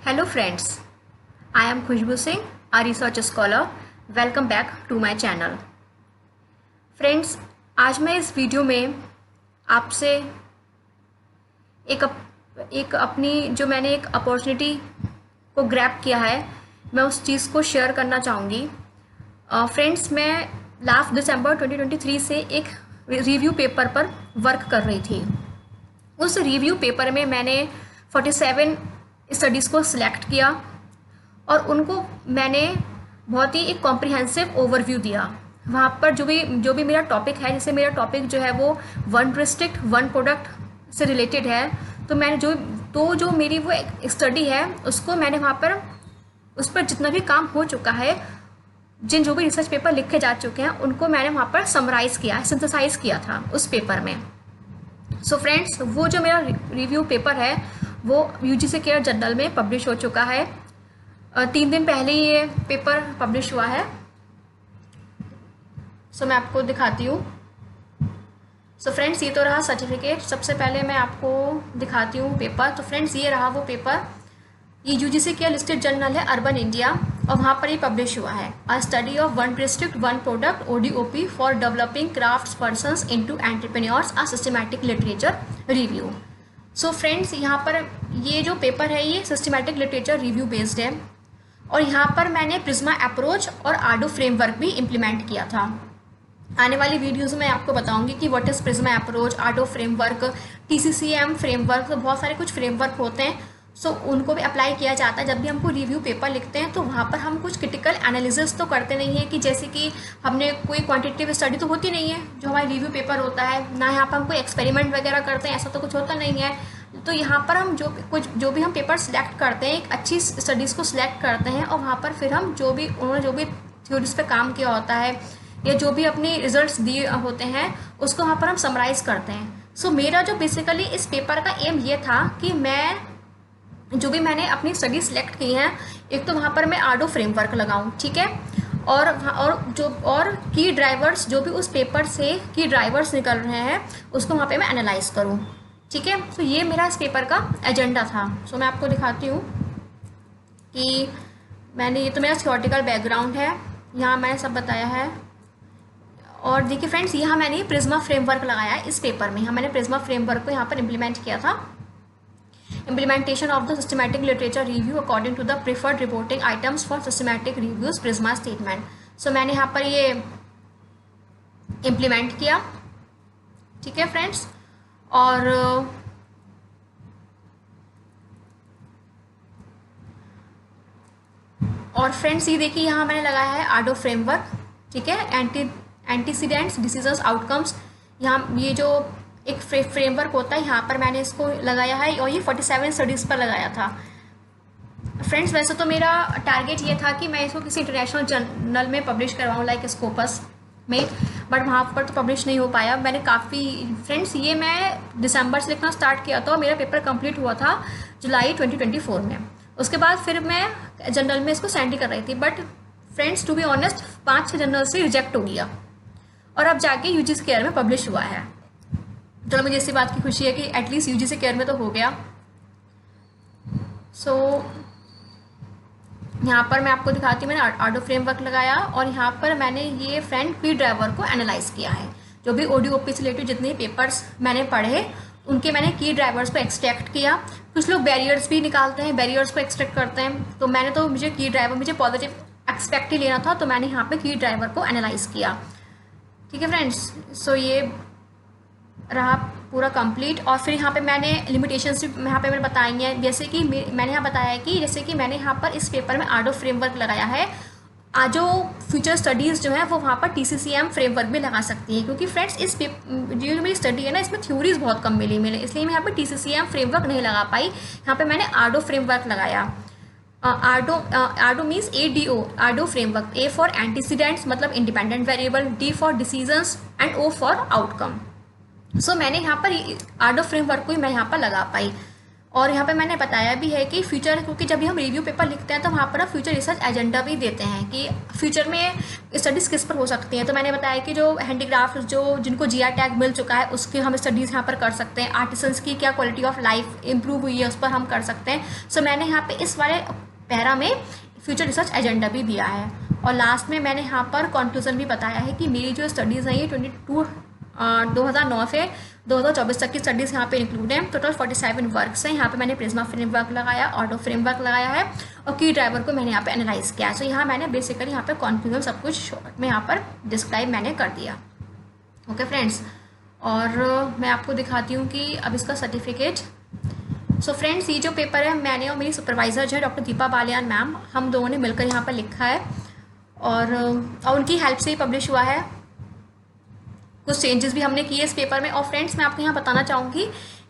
Hello friends, I am Khushbu Singh, a research scholar. Welcome back to my channel. Friends, आज मैं इस video में आपसे एक अपनी जो मैंने एक अपॉर्चुनिटी को ग्रैब किया है, मैं उस चीज़ को शेयर करना चाहूँगी। फ्रेंड्स, मैं लास्ट दिसंबर 2023 से एक रिव्यू पेपर पर वर्क कर रही थी। उस रिव्यू पेपर में मैंने 47 स्टडीज़ को सिलेक्ट किया और उनको मैंने बहुत ही एक कॉम्प्रिहेंसिव ओवरव्यू दिया। वहाँ पर जो भी मेरा टॉपिक है, जैसे मेरा टॉपिक जो है वो वन डिस्ट्रिक्ट वन प्रोडक्ट से रिलेटेड है, तो मैंने जो मेरी वो स्टडी है उसको मैंने वहाँ पर उस पर जितना भी काम हो चुका है, जो भी रिसर्च पेपर लिखे जा चुके हैं, उनको मैंने वहाँ पर समराइज़ किया, सिंथेसाइज किया था उस पेपर में। सो फ्रेंड्स, वो जो मेरा रिव्यू पेपर है वो यूजीसी केयर जर्नल में पब्लिश हो चुका है। 3 दिन पहले ये पेपर पब्लिश हुआ है। सो मैं आपको दिखाती हूँ। सो फ्रेंड्स, ये तो रहा सर्टिफिकेट। सबसे पहले मैं आपको दिखाती हूँ पेपर। तो फ्रेंड्स, ये रहा वो पेपर। ये यूजीसी केयर लिस्टेड जर्नल है अर्बन इंडिया, और वहाँ पर ये पब्लिश हुआ है। अ study of one district one product ODOP for developing crafts persons into entrepreneurs, a systematic literature review. So friends, यहाँ पर ये जो पेपर है ये सिस्टमैटिक लिटरेचर रिव्यू बेस्ड है, और यहाँ पर मैंने प्रिज्मा अप्रोच और आडो फ्रेमवर्क भी इम्प्लीमेंट किया था। आने वाली वीडियोज़ में आपको बताऊंगी कि what is PRISMA approach, ADO framework, TCCM framework. तो बहुत सारे कुछ फ्रेमवर्क होते हैं, सो उनको भी अप्लाई किया जाता है। जब भी हमको रिव्यू पेपर लिखते हैं तो वहाँ पर हम कुछ क्रिटिकल एनालिसिस तो करते नहीं है कि जैसे कि हमने कोई क्वांटिटेटिव स्टडी तो होती नहीं है जो हमारी रिव्यू पेपर होता है, ना यहाँ पर हम कोई एक्सपेरिमेंट वगैरह करते हैं, ऐसा तो कुछ होता नहीं है। तो यहाँ पर हम जो भी हम पेपर सिलेक्ट करते हैं, एक अच्छी स्टडीज़ को सिलेक्ट करते हैं, और वहाँ पर फिर हम उन्होंने जो भी थ्योरीज पे काम किया होता है या जो भी अपने रिजल्ट्स दिए होते हैं उसको वहाँ पर हम समराइज़ करते हैं। सो मेरा जो बेसिकली इस पेपर का एम ये था कि मैं जो भी मैंने अपनी स्टडी सिलेक्ट की हैं, एक तो वहाँ पर मैं आडो फ्रेमवर्क लगाऊं, ठीक है, और की ड्राइवर्स जो भी उस पेपर से की ड्राइवर्स निकल रहे हैं उसको वहाँ पे मैं एनालाइज करूं, ठीक है। तो ये मेरा इस पेपर का एजेंडा था। सो मैं आपको दिखाती हूँ कि ये तो मेरा थियोरेटिकल बैकग्राउंड है, यहाँ मैंने सब बताया है। और देखिए फ्रेंड्स, यहाँ मैंने प्रिज्मा फ्रेमवर्क लगाया है इस पेपर में। यहाँ मैंने प्रिज्मा फ्रेमवर्क को यहाँ पर इम्प्लीमेंट किया था। Implementation of the systematic literature review according to the preferred reporting items for systematic reviews Prisma statement। So मैंने यहाँ पर ये इम्प्लीमेंट किया, ठीक है फ्रेंड्स। और फ्रेंड्स, ये देखिए यहाँ मैंने लगाया है आडो फ्रेमवर्क, ठीक है, एंटीसीडेंट्स डिसीजस आउटकम्स। यहाँ ये जो एक फ्रेमवर्क होता है, यहाँ पर मैंने इसको लगाया है, और ये 47 स्टडीज़ पर लगाया था। फ्रेंड्स, वैसे तो मेरा टारगेट ये था कि मैं इसको किसी इंटरनेशनल जर्नल में पब्लिश करवाऊँ, लाइक स्कोपस में, बट वहाँ पर तो पब्लिश नहीं हो पाया। मैंने काफ़ी फ्रेंड्स, ये मैं दिसंबर से लिखना स्टार्ट किया था और मेरा पेपर कंप्लीट हुआ था जुलाई 2024 में। उसके बाद फिर मैं जर्नल में इसको सेंड कर रही थी, but friends to be honest 5-6 journal से रिजेक्ट हो गया, और अब जाके यूजीसी केयर में पब्लिश हुआ है। चलो, मुझे इसी बात की खुशी है कि एटलीस्ट यूजीसी केयर में तो हो गया। सो यहाँ पर मैं आपको दिखाती हूँ, मैंने आडो फ्रेमवर्क लगाया, और यहाँ पर मैंने ये फ्रेंड की ड्राइवर को एनालाइज किया है। जो भी ODOP से रिलेटेड जितने पेपर्स मैंने पढ़े उनके मैंने की ड्राइवर्स को एक्सट्रैक्ट किया। कुछ लोग बैरियर्स भी निकालते हैं, बैरियर्स को एक्सट्रैक्ट करते हैं, तो मैंने तो मुझे पॉजिटिव एक्सपेक्ट ही लेना था, तो मैंने यहाँ पर की ड्राइवर को एनालाइज किया, ठीक है फ्रेंड्स। सो ये रहा पूरा कंप्लीट। और फिर यहाँ पे मैंने लिमिटेशंस भी यहाँ पे मैंने बताई हैं, जैसे कि मैंने यहाँ बताया है कि जैसे कि मैंने यहाँ पर इस पेपर में आडो फ्रेमवर्क लगाया है। जो फ्यूचर स्टडीज़ जो है वो वहाँ पर TCCM फ्रेमवर्क भी लगा सकती है, क्योंकि फ्रेंड्स इस जो मेरी स्टडी है ना, इसमें थ्योरीज बहुत कम मिली, इसलिए मैं यहाँ पर TCCM फ्रेमवर्क नहीं लगा पाई। यहाँ पर मैंने आडो फ्रेमवर्क लगाया। ADO means ADO, ADO framework. A for antecedents मतलब independent variable, D for decisions, and O for outcome. So मैंने यहाँ पर आडो फ्रेमवर्क को ही मैं यहाँ पर लगा पाई। और यहाँ पे मैंने बताया भी है कि फ्यूचर, क्योंकि जब भी हम रिव्यू पेपर लिखते हैं तो वहाँ पर हम फ्यूचर रिसर्च एजेंडा भी देते हैं कि फ्यूचर में स्टडीज़ किस पर हो सकती हैं। तो मैंने बताया कि जो हैंडीक्राफ्ट जो जिनको जीआई टैग मिल चुका है उसकी हम स्टडीज़ यहाँ पर कर सकते हैं। आर्टिसंस की क्या क्वालिटी ऑफ लाइफ इंप्रूव हुई है उस पर हम कर सकते हैं। सो मैंने यहाँ पर इस वाले पैरा में फ्यूचर रिसर्च एजेंडा भी दिया है। और लास्ट में मैंने यहाँ पर कंक्लूजन भी बताया है कि मेरी जो स्टडीज़ हैं ये 2009 से 2024 तक की स्टडीज़ यहाँ पे इंक्लूड है। टोटल 47 वर्क्स हैं। यहाँ पे मैंने प्रिज्मा फ्रेमवर्क लगाया, ऑटो फ्रेमवर्क लगाया है और की ड्राइवर को मैंने यहाँ पे एनालाइज किया है। सो यहाँ मैंने बेसिकली यहाँ पे कंक्लूजन सब कुछ शॉर्ट में यहाँ पर डिस्क्राइब मैंने कर दिया। ओके फ्रेंड्स, और मैं आपको दिखाती हूँ कि अब इसका सर्टिफिकेट। सो फ्रेंड्स, ये जो पेपर है मैंने और मेरी सुपरवाइज़र जो है डॉक्टर दीपा बालियान मैम, हम दोनों ने मिलकर यहाँ पर लिखा है और उनकी हेल्प से ही पब्लिश हुआ है। कुछ चेंजेस भी हमने किए इस पेपर में। और फ्रेंड्स, मैं आपको यहाँ बताना चाहूँगी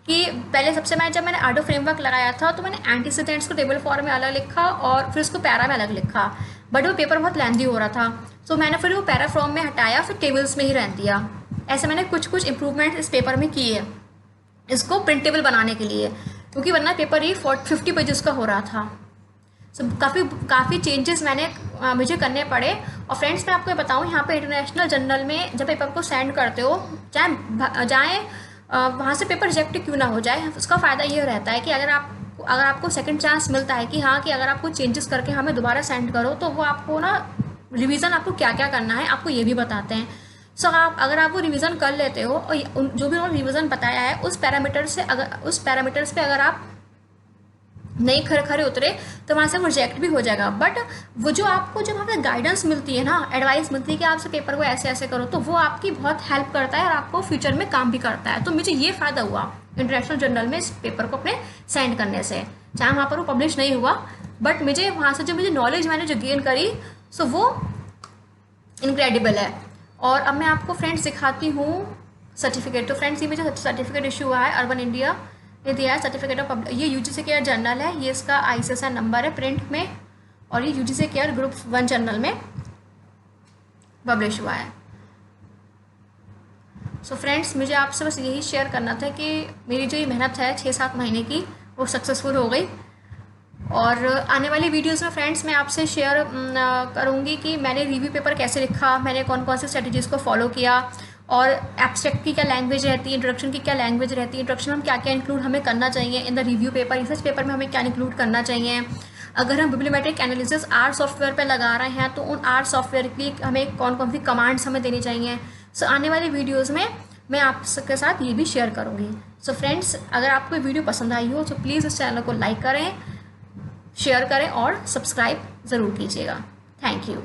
कि पहले सबसे जब मैंने आर्डो फ्रेमवर्क लगाया था तो मैंने एंटीसीडेंट्स को टेबल फॉर्म में अलग लिखा और फिर उसको पैरा में अलग लिखा, बट वो पेपर बहुत लेंथी हो रहा था। सो मैंने फिर वो पैरा फॉर्म में हटाया, फिर टेबल्स में ही रहने दिया। ऐसे मैंने कुछ इंप्रूवमेंट इस पेपर में किए इसको प्रिंटेबल बनाने के लिए, क्योंकि वरना पेपर ही 50 पेजेस का हो रहा था। सो काफ़ी चेंजेस मुझे करने पड़े। और फ्रेंड्स, मैं आपको ये बताऊँ, यहाँ पे इंटरनेशनल जर्नल में जब पेपर को सेंड करते हो, चाहे वहाँ से पेपर रिजेक्ट क्यों ना हो जाए, उसका फ़ायदा ये रहता है कि अगर आपको सेकंड चांस मिलता है कि हाँ कि अगर आपको चेंजेस करके हमें दोबारा सेंड करो, तो वो आपको ना रिवीजन आपको क्या क्या करना है आपको ये भी बताते हैं। सो अगर आप वो रिवीजन कर लेते हो और जो भी उन्होंने रिवीजन बताया है उस पैरामीटर्स पे अगर आप नहीं खरे उतरे तो वहाँ से वो रिजेक्ट भी हो जाएगा। बट वो जो आपको जब हमें गाइडेंस मिलती है ना, एडवाइस मिलती है कि आपसे पेपर को ऐसे ऐसे करो, तो वो आपकी बहुत हेल्प करता है और आपको फ्यूचर में काम भी करता है। तो मुझे ये फ़ायदा हुआ इंटरनेशनल जर्नल में इस पेपर को अपने सेंड करने से। चाहे वहाँ पर वो पब्लिश नहीं हुआ, बट मुझे वहाँ से मुझे नॉलेज मैंने जो गेन करी, सो वो इनक्रेडिबल है। और अब मैं आपको फ्रेंड्स दिखाती हूँ सर्टिफिकेट। तो फ्रेंड्स, ये मुझे सर्टिफिकेट इशू हुआ है अर्बन इंडिया ने दिया है सर्टिफिकेट ऑफ ये यूजीसी केयर जर्नल है, ये इसका ICSI नंबर है प्रिंट में, और ये यूजीसी केयर ग्रुप 1 जर्नल में पब्लिश हुआ है। सो फ्रेंड्स, मुझे आपसे बस यही शेयर करना था कि मेरी जो ये मेहनत है 6-7 महीने की वो सक्सेसफुल हो गई। और आने वाली वीडियोस में फ्रेंड्स मैं आपसे शेयर करूँगी कि मैंने रिव्यू पेपर कैसे लिखा, मैंने कौन कौन से स्ट्रेटजीज़ को फॉलो किया, और एब्स्ट्रैक्ट की क्या लैंग्वेज रहती है, इंट्रोडक्शन की क्या लैंग्वेज रहती है, इंट्रोडक्शन में हम क्या क्या इंक्लूड हमें करना चाहिए in the review paper, research paper में हमें क्या इंक्लूड करना चाहिए। अगर हम बिब्लियोमेट्रिक एनालिसिस आर सॉफ्टवेयर पर लगा रहे हैं तो उन आर सॉफ्टवेयर की हमें कौन कौन सी कमांड्स हमें देनी चाहिए। सो आने वाली वीडियोज़ में मैं आपके साथ ये भी शेयर करूँगी। सो फ्रेंड्स, अगर आपको वीडियो पसंद आई हो तो प्लीज़ इस चैनल को लाइक करें, शेयर करें और सब्सक्राइब ज़रूर कीजिएगा। Thank you.